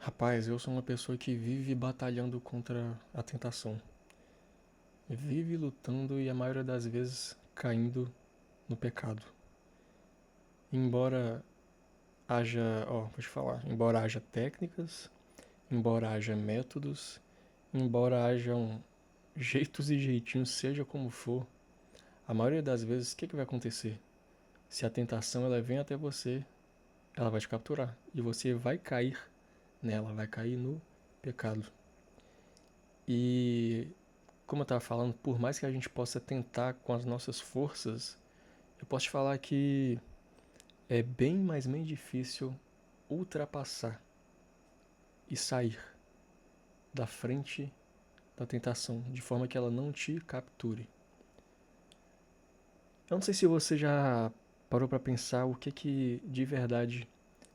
Rapaz, eu sou uma pessoa que vive batalhando contra a tentação. Vive lutando e a maioria das vezes caindo no pecado. Embora vou te falar, embora haja técnicas, embora haja métodos, embora hajam jeitos e jeitinhos, seja como for, a maioria das vezes o que vai acontecer? Se a tentação ela vem até você, ela vai te capturar e você vai cair nela, vai cair no pecado. E como eu estava falando, por mais que a gente possa tentar com as nossas forças, eu posso te falar que é bem, mas bem difícil ultrapassar e sair da frente da tentação, de forma que ela não te capture. Eu não sei se você já parou para pensar o que de verdade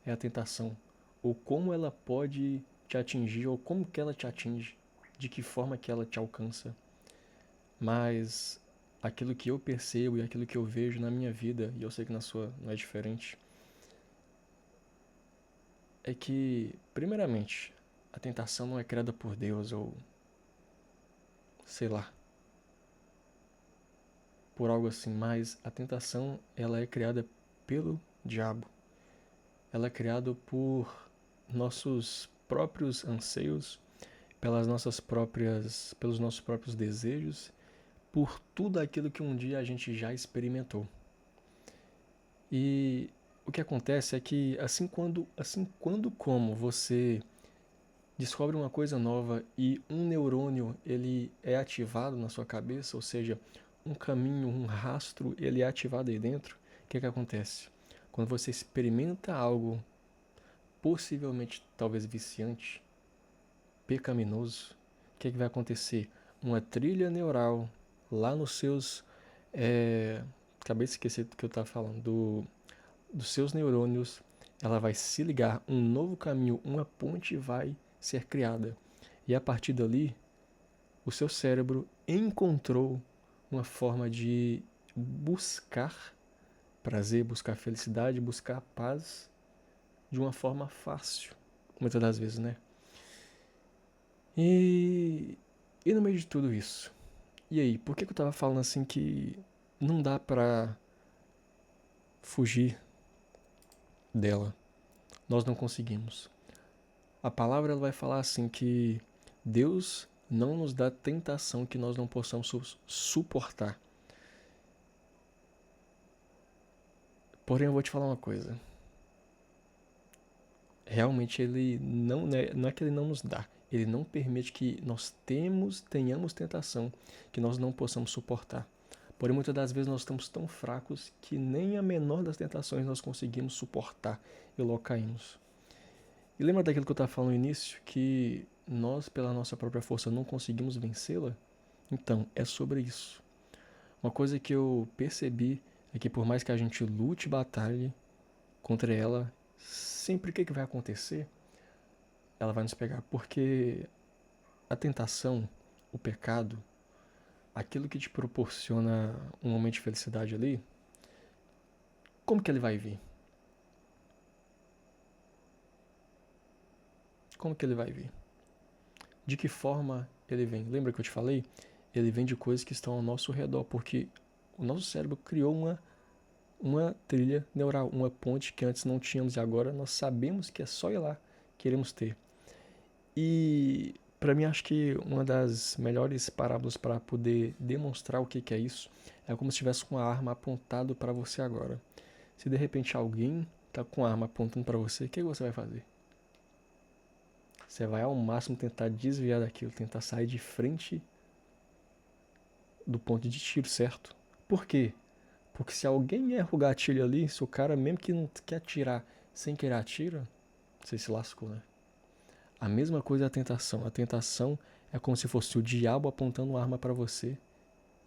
é a tentação, ou como ela pode te atingir, ou como que ela te atinge, de que forma que ela te alcança. Mas aquilo que eu percebo e aquilo que eu vejo na minha vida, e eu sei que na sua não é diferente, é que, primeiramente, a tentação não é criada por Deus ou, sei lá, por algo assim, mas a tentação ela é criada pelo diabo. Ela é criada por nossos próprios anseios, pelos nossos próprios desejos, por tudo aquilo que um dia a gente já experimentou. E o que acontece é que assim quando como você descobre uma coisa nova e um neurônio ele é ativado na sua cabeça, ou seja, um caminho, um rastro, ele é ativado aí dentro, o que acontece? Quando você experimenta algo possivelmente talvez viciante, pecaminoso, o que vai acontecer? Uma trilha neural lá nos seus acabei de esquecer do que eu estava falando, dos seus neurônios, ela vai se ligar, um novo caminho, uma ponte vai ser criada. E a partir dali, o seu cérebro encontrou uma forma de buscar prazer, buscar felicidade, buscar paz de uma forma fácil, muitas das vezes, né? E, e no meio de tudo isso, e aí, por que eu tava falando assim que não dá pra fugir dela? Nós não conseguimos. A palavra ela vai falar assim que Deus não nos dá tentação que nós não possamos suportar. Porém, eu vou te falar uma coisa. Realmente ele não é que ele não nos dá. Ele não permite que nós tenhamos tentação que nós não possamos suportar. Porém, muitas das vezes nós estamos tão fracos que nem a menor das tentações nós conseguimos suportar e logo caímos. E lembra daquilo que eu estava falando no início? Que nós, pela nossa própria força, não conseguimos vencê-la? Então, é sobre isso. Uma coisa que eu percebi é que por mais que a gente lute e batalhe contra ela, sempre o que vai acontecer? Ela vai nos pegar. Porque a tentação, o pecado, aquilo que te proporciona um momento de felicidade ali, como que ele vai vir? Como que ele vai vir? De que forma ele vem? Lembra que eu te falei? Ele vem de coisas que estão ao nosso redor, porque o nosso cérebro criou uma trilha neural, uma ponte que antes não tínhamos e agora nós sabemos que é só ir lá que queremos ter. E para mim acho que uma das melhores parábolas para poder demonstrar o que é isso é como se tivesse uma arma apontada para você agora. Se de repente alguém tá com a arma apontando para você, o que você vai fazer? Você vai ao máximo tentar desviar daquilo, tentar sair de frente do ponto de tiro, certo? Por quê? Porque se alguém erra o gatilho ali, se o cara mesmo que não quer atirar sem querer atira, você se lascou, né? A mesma coisa é a tentação. A tentação é como se fosse o diabo apontando uma arma para você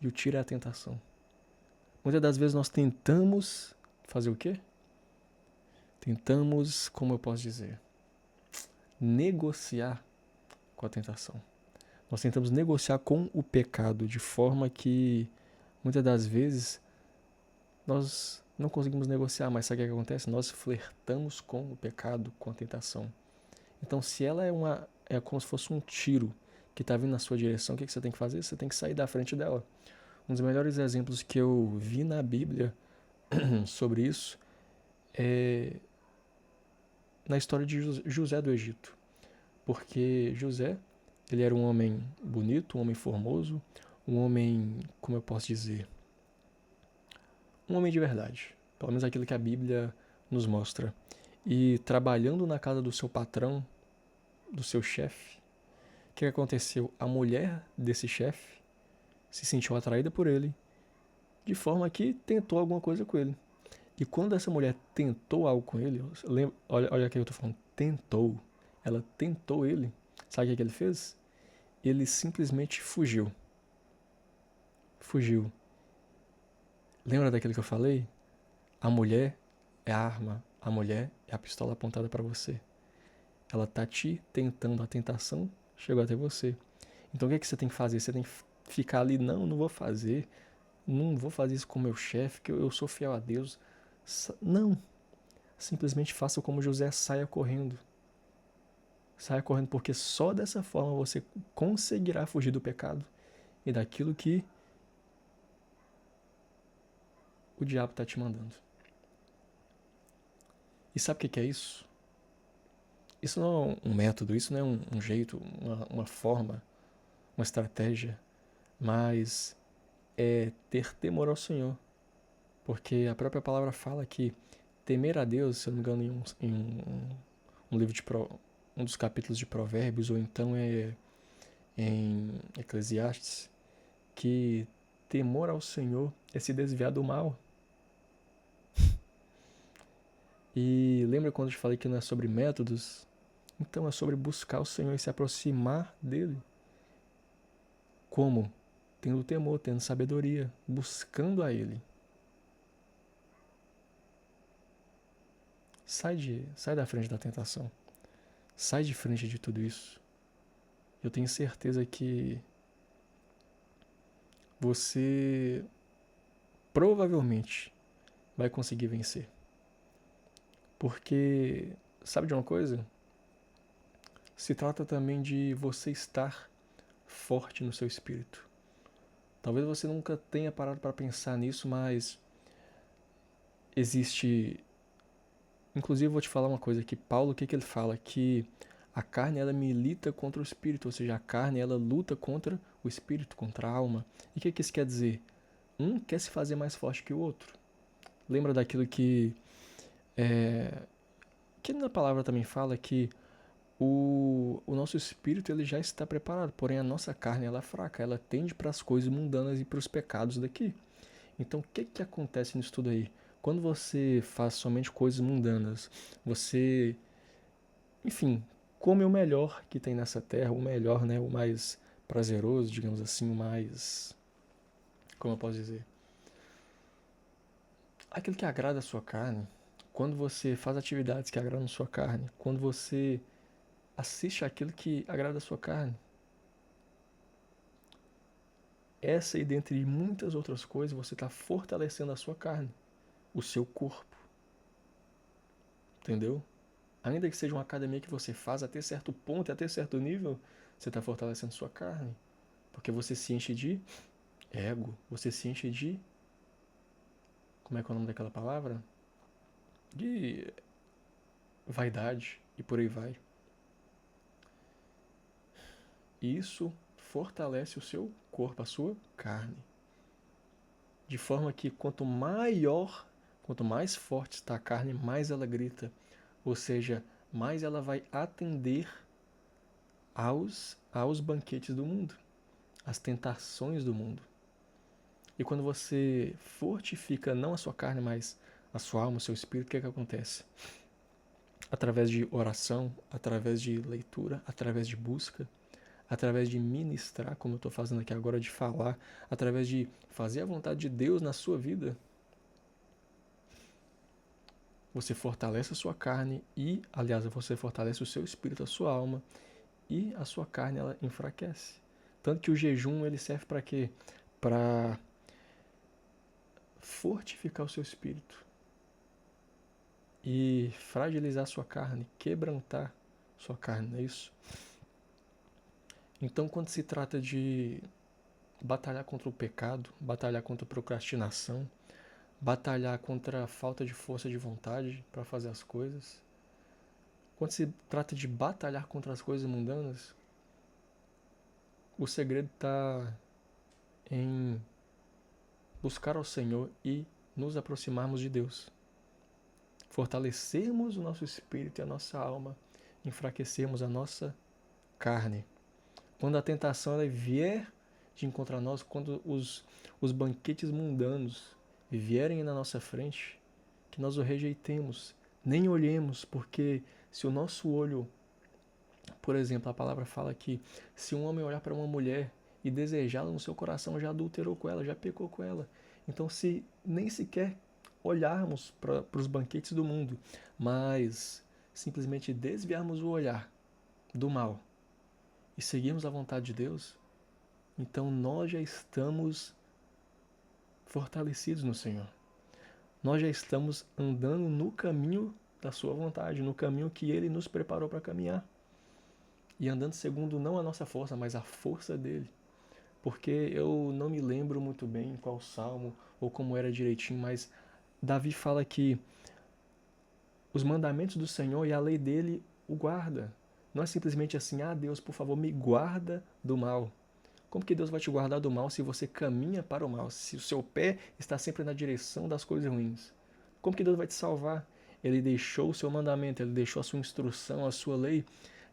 e o tiro é a tentação. Muitas das vezes nós tentamos fazer o quê? Tentamos, como eu posso dizer, negociar com a tentação. Nós tentamos negociar com o pecado de forma que muitas das vezes nós não conseguimos negociar, mas sabe o que acontece? Nós flertamos com o pecado, com a tentação. Então, se ela é como se fosse um tiro que está vindo na sua direção, o que você tem que fazer? Você tem que sair da frente dela. Um dos melhores exemplos que eu vi na Bíblia sobre isso é na história de José do Egito. Porque José, ele era um homem bonito, um homem formoso, um homem, como eu posso dizer, um homem de verdade. Pelo menos aquilo que a Bíblia nos mostra. E trabalhando na casa do seu patrão, do seu chefe, o que aconteceu? A mulher desse chefe se sentiu atraída por ele, de forma que tentou alguma coisa com ele. E quando essa mulher tentou algo com ele, olha o que eu tô falando, tentou. Ela tentou ele. Sabe o que ele fez? Ele simplesmente fugiu. Fugiu. Lembra daquilo que eu falei? A mulher é a arma, a mulher é a pistola apontada para você. Ela tá te tentando, a tentação chegou até você. Então o que você tem que fazer? Você tem que ficar ali, não vou fazer. Não vou fazer isso com o meu chefe, que eu sou fiel a Deus. Não. Simplesmente faça como José, saia correndo. Saia correndo, porque só dessa forma você conseguirá fugir do pecado e daquilo que o diabo está te mandando. E sabe o que é isso? Isso não é um método, isso não é um jeito, uma forma, uma estratégia, mas é ter temor ao Senhor. Porque a própria palavra fala que temer a Deus, se eu não me engano, um livro de um dos capítulos de Provérbios, ou então é em Eclesiastes, que temor ao Senhor é se desviar do mal. E lembra quando eu te falei que não é sobre métodos? Então é sobre buscar o Senhor e se aproximar dele. Como? Tendo temor, tendo sabedoria, buscando a ele. Sai da frente da tentação. Sai de frente de tudo isso. Eu tenho certeza que você provavelmente vai conseguir vencer. Porque, sabe de uma coisa? Se trata também de você estar forte no seu espírito. Talvez você nunca tenha parado para pensar nisso, mas existe. Inclusive, eu vou te falar uma coisa aqui. Paulo, o que ele fala? Que a carne ela milita contra o espírito, ou seja, a carne ela luta contra o espírito, contra a alma. E o que isso quer dizer? Um quer se fazer mais forte que o outro. Lembra daquilo que na palavra também fala que o nosso espírito ele já está preparado, porém a nossa carne ela é fraca, ela tende para as coisas mundanas e para os pecados daqui. Então o que acontece nisso tudo aí? Quando você faz somente coisas mundanas, você, enfim, come o melhor que tem nessa terra, o melhor, né, o mais prazeroso, digamos assim, o mais, como eu posso dizer, aquilo que agrada a sua carne. Quando você faz atividades que agradam a sua carne, quando você assiste aquilo que agrada a sua carne, essa e dentre muitas outras coisas, você está fortalecendo a sua carne, o seu corpo. Entendeu? Ainda que seja uma academia que você faz até certo ponto, até certo nível, você está fortalecendo sua carne. Porque você se enche de ego, você se enche de. Como é que é o nome daquela palavra? De vaidade e por aí vai. E isso fortalece o seu corpo, a sua carne. De forma que quanto mais forte está a carne, mais ela grita. Ou seja, mais ela vai atender aos banquetes do mundo, às tentações do mundo. E quando você fortifica não a sua carne, mas a sua alma, o seu espírito, o que acontece? Através de oração, através de leitura, através de busca, através de ministrar, como eu estou fazendo aqui agora, de falar, através de fazer a vontade de Deus na sua vida, você fortalece a sua carne e, aliás, você fortalece o seu espírito, a sua alma, e a sua carne ela enfraquece. Tanto que o jejum ele serve para quê? Para fortificar o seu espírito e fragilizar a sua carne, quebrantar sua carne, não é isso? Então, quando se trata de batalhar contra o pecado, batalhar contra a procrastinação, batalhar contra a falta de força de vontade para fazer as coisas, quando se trata de batalhar contra as coisas mundanas, o segredo está em buscar ao Senhor e nos aproximarmos de Deus. Fortalecermos o nosso espírito e a nossa alma, enfraquecermos a nossa carne. Quando a tentação ela vier de encontrar nós, quando os banquetes mundanos vierem na nossa frente, que nós o rejeitemos, nem olhemos, porque se o nosso olho, por exemplo, a palavra fala que se um homem olhar para uma mulher e desejá-la no seu coração, já adulterou com ela, já pecou com ela. Então, se nem sequer olharmos para os banquetes do mundo, mas simplesmente desviarmos o olhar do mal e seguirmos a vontade de Deus, então nós já estamos fortalecidos no Senhor. Nós já estamos andando no caminho da sua vontade, no caminho que Ele nos preparou para caminhar. E andando segundo não a nossa força, mas a força dEle. Porque eu não me lembro muito bem qual salmo ou como era direitinho, mas Davi fala que os mandamentos do Senhor e a lei dEle o guarda. Não é simplesmente assim, Deus, por favor, me guarda do mal. Como que Deus vai te guardar do mal se você caminha para o mal? Se o seu pé está sempre na direção das coisas ruins? Como que Deus vai te salvar? Ele deixou o seu mandamento, Ele deixou a sua instrução, a sua lei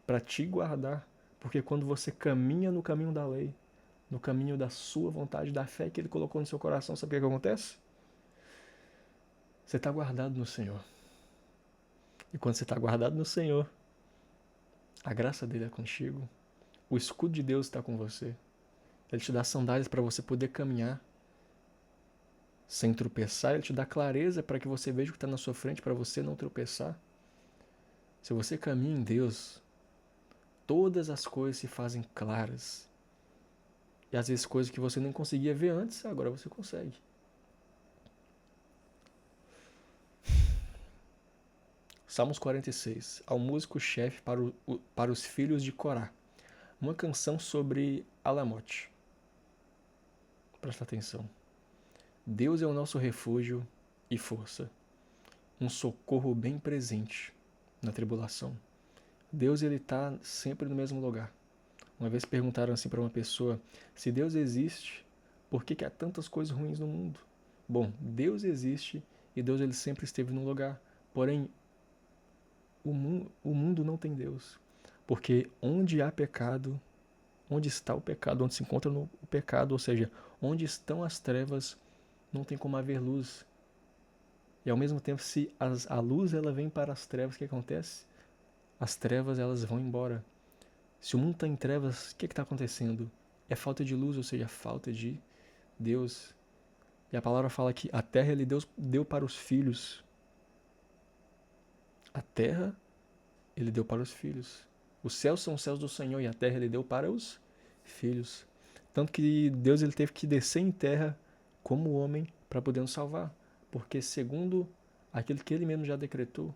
para te guardar. Porque quando você caminha no caminho da lei, no caminho da sua vontade, da fé que Ele colocou no seu coração, sabe o que acontece? Você está guardado no Senhor. E quando você está guardado no Senhor, a graça dele é contigo, o escudo de Deus está com você. Ele te dá sandálias para você poder caminhar sem tropeçar. Ele te dá clareza para que você veja o que está na sua frente, para você não tropeçar. Se você caminha em Deus, todas as coisas se fazem claras. E às vezes coisas que você nem conseguia ver antes, agora você consegue. Salmos 46. Ao músico-chefe para os filhos de Corá. Uma canção sobre Alamote. Presta atenção. Deus é o nosso refúgio e força, um socorro bem presente na tribulação. Deus ele está sempre no mesmo lugar. Uma vez perguntaram assim para uma pessoa, se Deus existe, por que há tantas coisas ruins no mundo? Bom, Deus existe e Deus ele sempre esteve num lugar. Porém, o mundo não tem Deus. Porque onde há pecado, onde está o pecado, onde se encontra o pecado, ou seja, onde estão as trevas, não tem como haver luz. E ao mesmo tempo, se a luz ela vem para as trevas, o que acontece? As trevas elas vão embora. Se o mundo está em trevas, o que está acontecendo? É falta de luz, ou seja, falta de Deus. E a palavra fala que a terra ele deu para os filhos. A terra ele deu para os filhos. Os céus são os céus do Senhor e a terra ele deu para os filhos. Tanto que Deus ele teve que descer em terra como homem para poder nos salvar. Porque segundo aquilo que ele mesmo já decretou,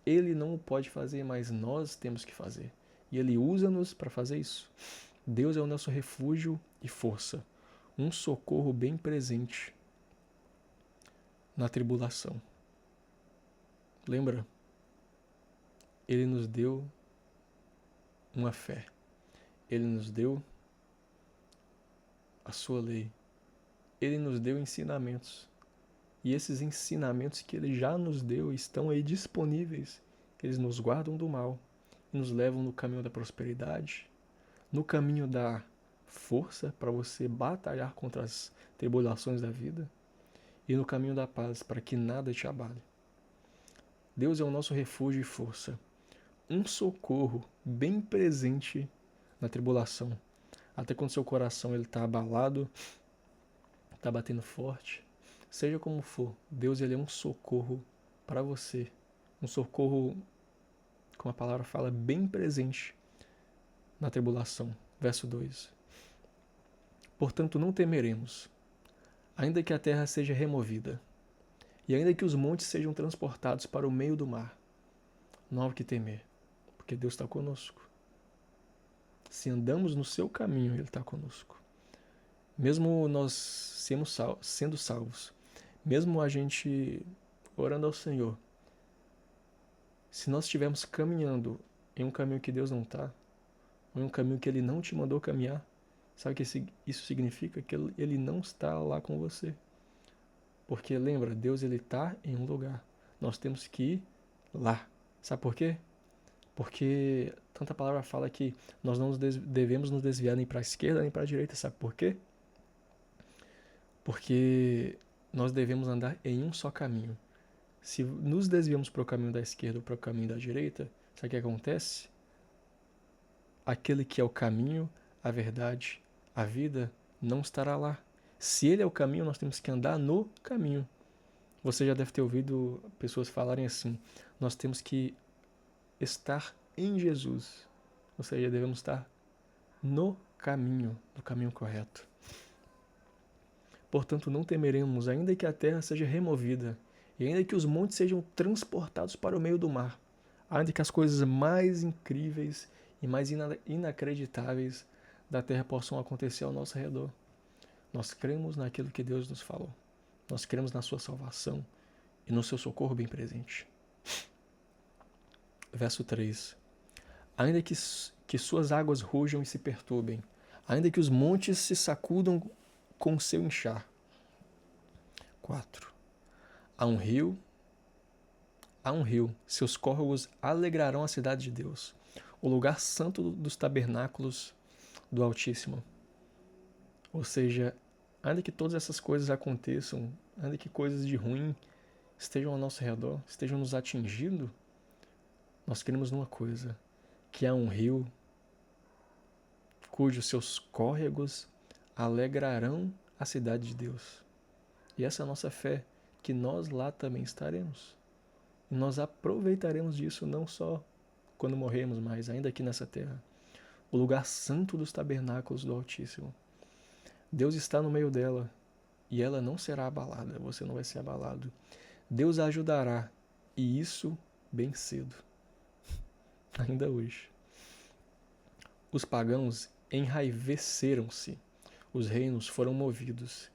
ele não o pode fazer, mas nós temos que fazer. E ele usa-nos para fazer isso. Deus é o nosso refúgio e força, um socorro bem presente na tribulação. Lembra? Ele nos deu uma fé. Ele nos deu a sua lei. Ele nos deu ensinamentos. E esses ensinamentos que ele já nos deu estão aí disponíveis. Eles nos guardam do mal e nos levam no caminho da prosperidade, no caminho da força para você batalhar contra as tribulações da vida e no caminho da paz para que nada te abale. Deus é o nosso refúgio e força, um socorro bem presente na tribulação. Até quando seu coração está abalado, está batendo forte, seja como for, Deus ele é um socorro para você. Um socorro, como a palavra fala, bem presente na tribulação. Verso 2. Portanto, não temeremos, ainda que a terra seja removida, e ainda que os montes sejam transportados para o meio do mar. Não há o que temer, Porque Deus está conosco. Se andamos no seu caminho, Ele está conosco. Mesmo nós sendo salvos, mesmo a gente orando ao Senhor, se nós estivermos caminhando em um caminho que Deus não está, ou em um caminho que Ele não te mandou caminhar, sabe o que isso significa? Que Ele não está lá com você. Porque lembra, Deus Ele está em um lugar. Nós temos que ir lá. Sabe por quê? Porque tanta palavra fala que nós não devemos nos desviar nem para a esquerda nem para a direita. Sabe por quê? Porque nós devemos andar em um só caminho. Se nos desviamos para o caminho da esquerda ou para o caminho da direita, sabe o que acontece? Aquele que é o caminho, a verdade, a vida, não estará lá. Se ele é o caminho, nós temos que andar no caminho. Você já deve ter ouvido pessoas falarem assim: nós temos que estar em Jesus. Ou seja, devemos estar no caminho correto. Portanto, não temeremos, ainda que a terra seja removida, e ainda que os montes sejam transportados para o meio do mar, ainda que as coisas mais incríveis e mais inacreditáveis da terra possam acontecer ao nosso redor. Nós cremos naquilo que Deus nos falou. Nós cremos na sua salvação e no seu socorro bem presente. Verso 3. Ainda que suas águas rujam e se perturbem, ainda que os montes se sacudam com o seu enxar. 4. Há um rio, seus córregos alegrarão a cidade de Deus, o lugar santo dos tabernáculos do Altíssimo. Ou seja, ainda que todas essas coisas aconteçam, ainda que coisas de ruim estejam ao nosso redor, estejam nos atingindo, nós queremos uma coisa, que há um rio cujos seus córregos alegrarão a cidade de Deus. E essa é a nossa fé, que nós lá também estaremos. E nós aproveitaremos disso não só quando morremos, mas ainda aqui nessa terra. O lugar santo dos tabernáculos do Altíssimo. Deus está no meio dela e ela não será abalada, você não vai ser abalado. Deus a ajudará, e isso bem cedo. Ainda hoje. Os pagãos enraiveceram-se, os reinos foram movidos.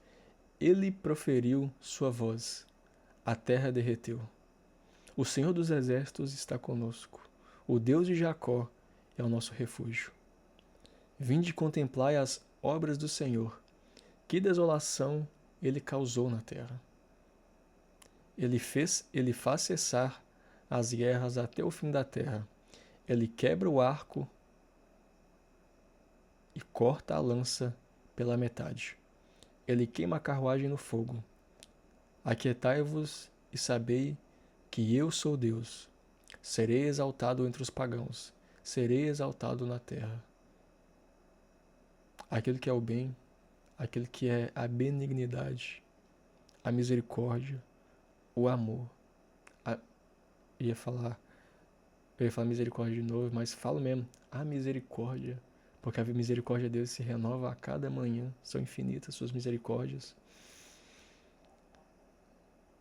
Ele proferiu sua voz, a terra derreteu. O Senhor dos exércitos está conosco, o Deus de Jacó é o nosso refúgio. Vinde contemplai as obras do Senhor, que desolação ele causou na terra. Ele faz cessar as guerras até o fim da terra. Ele quebra o arco e corta a lança pela metade. Ele queima a carruagem no fogo. Aquietai-vos e sabei que eu sou Deus. Serei exaltado entre os pagãos. Serei exaltado na terra. Aquele que é o bem, aquele que é a benignidade, a misericórdia, o amor. Eu ia falar misericórdia de novo, mas falo mesmo, a misericórdia. Porque a misericórdia de Deus se renova a cada manhã. São infinitas suas misericórdias.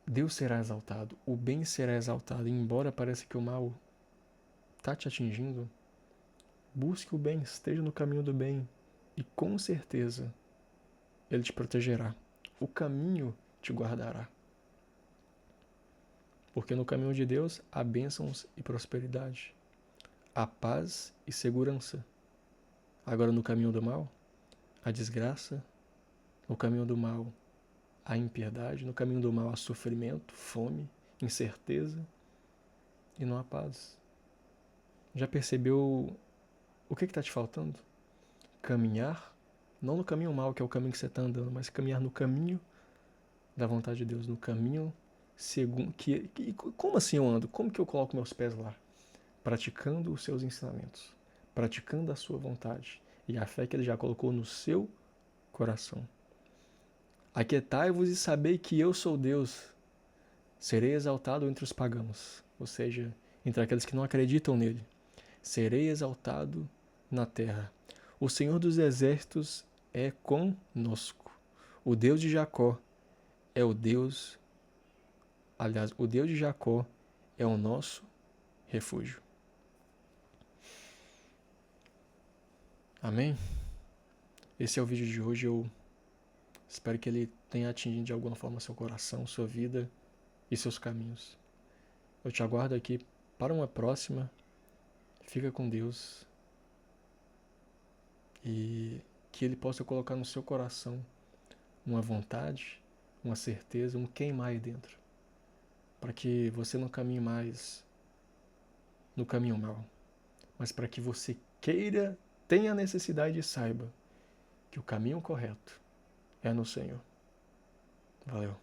Deus será exaltado. O bem será exaltado. E embora pareça que o mal está te atingindo, busque o bem. Esteja no caminho do bem. E com certeza, Ele te protegerá. O caminho te guardará. Porque no caminho de Deus há bênçãos e prosperidade. Há paz e segurança. Agora no caminho do mal, a desgraça, no caminho do mal, a impiedade, no caminho do mal, há sofrimento, fome, incerteza e não há paz. Já percebeu o que está te faltando? Caminhar, não no caminho mal, que é o caminho que você está andando, mas caminhar no caminho da vontade de Deus, no caminho segundo. Como assim eu ando? Como que eu coloco meus pés lá? Praticando os seus ensinamentos. Praticando a sua vontade e a fé que Ele já colocou no seu coração. Aquietai-vos e sabei que eu sou Deus. Serei exaltado entre os pagãos, ou seja, entre aqueles que não acreditam nele. Serei exaltado na terra. O Senhor dos exércitos é conosco. O Deus de Jacó é o Deus. Aliás, o Deus de Jacó é o nosso refúgio. Amém? Esse é o vídeo de hoje. Eu espero que ele tenha atingido de alguma forma seu coração, sua vida e seus caminhos. Eu te aguardo aqui para uma próxima. Fica com Deus e que Ele possa colocar no seu coração uma vontade, uma certeza, um queimar aí dentro, para que você não caminhe mais no caminho mau, mas para que você queira, tenha a necessidade e saiba que o caminho correto é no Senhor. Valeu.